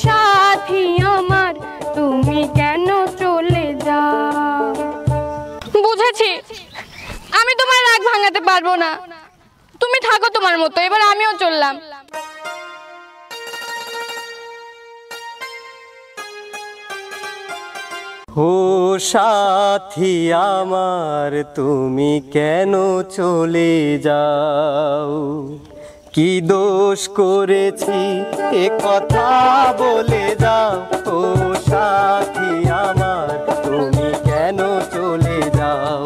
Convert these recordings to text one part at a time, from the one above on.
সাথী আমার তুমি কেন চলে যাও। বুঝেছি আমি তোমার রাগ ভাঙাতে পারবো না, তুমি থাকো তোমার মতো, এবার আমিও চললাম। ও সাথী আমার তুমি কেন চলে যাও, কি দোষ করেছি এ কথা বলে যাও। ও সাথী আমার তুমি কেন চলে যাও।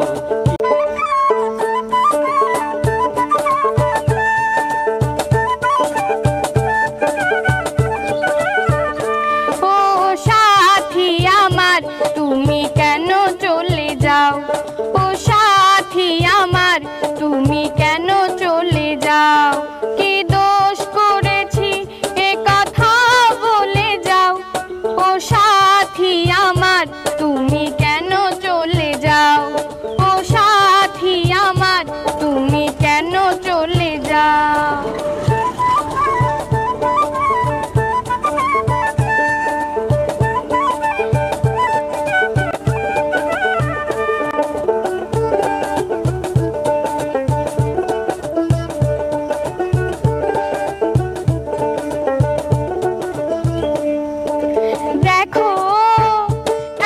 ও সাথী আমার তুমি কেন চলে যাও, ও সাথী আমার তুমি কেন চলে যাও, কি দোষ করেছি এ কথা বলে যাও। ও সাথী আমার তুমি কেন চলে যাও, ও সাথী আমার তুমি কেন চলে যাও। দেখো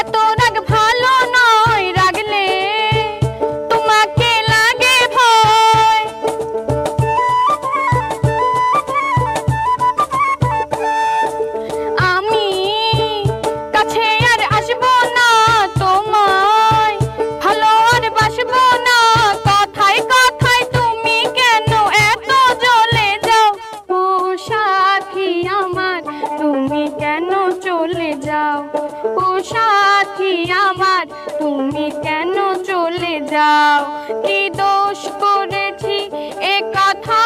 এত রাগ ভালো নয়, রাগলে তোমাকে লাগে ভয়। আমি কাছে আর আসবো না, তোমায় ভালো আর বাসবো না, কথায় কথায় তুমি কেন এত জ্বলে যাও। ও সাথী আমার তুমি কেন চলে যাও, ও সাথী আমার তুমি কেন চলে যাও, কি দোষ করেছি এ কথা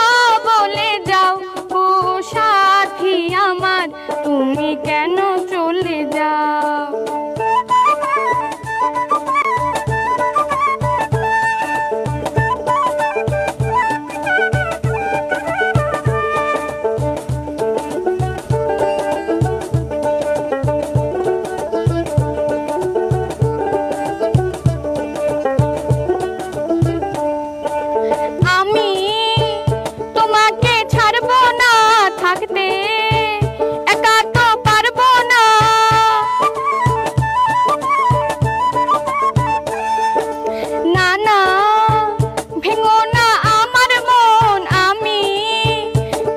বলে যাও। ও সাথী আমার তুমি কেন চলে যাও। আমি তোমাকে ছাড়বো না, থাকতে একা তো পারবো না। না না ভেঙো না আমার মন, আমি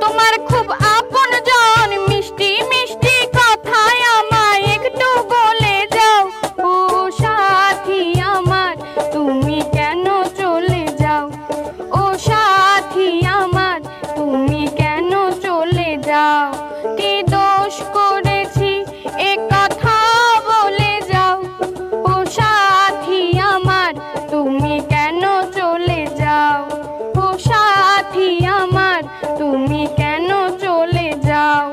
তোমার খুব আপনজন, মিষ্টি মিষ্টি কথায় আমায় একটু বলে যাও। ও সাথী আমার তুমি কেন চলে যাও, ও সাথী আমার তুমি কেন চলে যাও, কি দোষ করেছি এ কথা বলে যাও। ও সাথী আমার তুমি কেন চলে যাও, ও সাথী আমার তুমি কেন চলে যাও,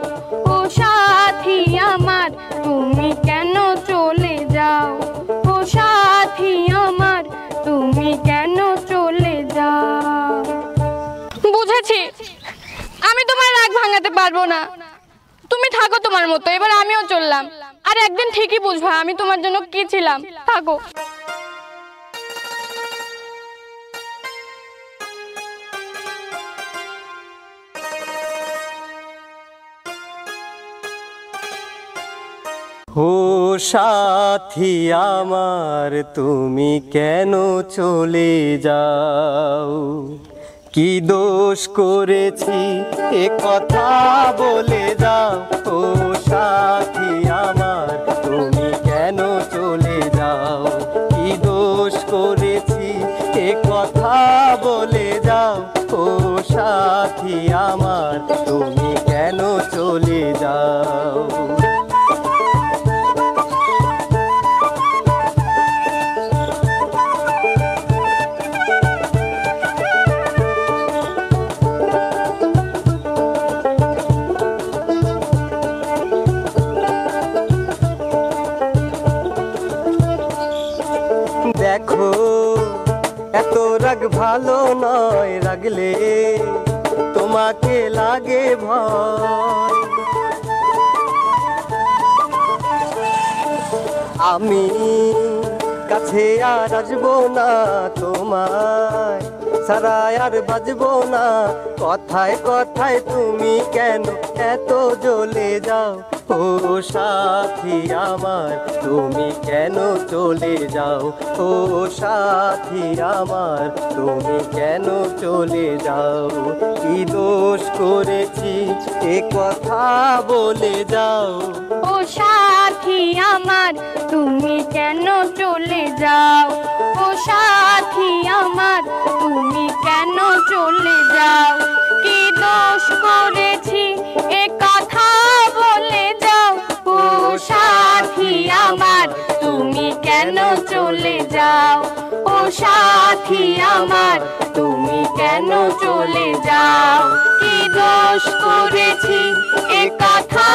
ও সাথী আমার তুমি কেন চলে যাও, ও সাথী আমার তুমি কেন চলে যাও। বুঝেছি আমি তোমার রাগ ভাঙাতে পারবো না, তুমি থাকো তোমার মতো, এবার আমিও চললাম। আর একদিন ঠিকই বুঝবা আমি তোমার জন্য কি ছিলাম, থাকো। ও সাথী আমার তুমি কেন চলে যাও, কি দোষ করেছি এ কথা বলে যাও। ও সাথী আমার তুমি কেন চলে যাও, কি দোষ করেছি এ কথা বলে যাও। ও সাথী আমার তুমি কেন চলে যাও। দেখো এত রাগ ভালো নয়, রাগলে তোমাকে লাগে ভয়। আমি কাছে আর আসবো না, তোমায় সারা আর বাজবো না। কথায় কথায় তুমি কেন এত জ্বলে যাও, ও সাথী আমার তুমি কেন চলে যাও, ও সাথী আমার তুমি কেন চলে যাও। কি দোষ করেছি এ কথা বলে যাও, ও সাথী আমার তুমি কেন চলে যাও, ও সাথী আমার তুমি কেন চলে যাও। কি দোষ করেছি এ কথা বলে যাও, ও সাথী আমার তুমি কেন চলে যাও, ও সাথী আমার তুমি কেন চলে যাও। কি দোষ করেছি এ কথা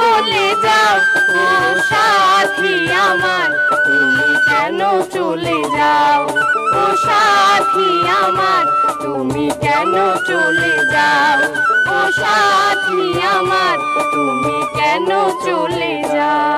বলে যাও, ও সাথী আমার তুমি কেন চলে যাও, ও সাথী আমার তুমি কেন চলে যাও, ও সাথী আমার তুমি কেন চলে যাও।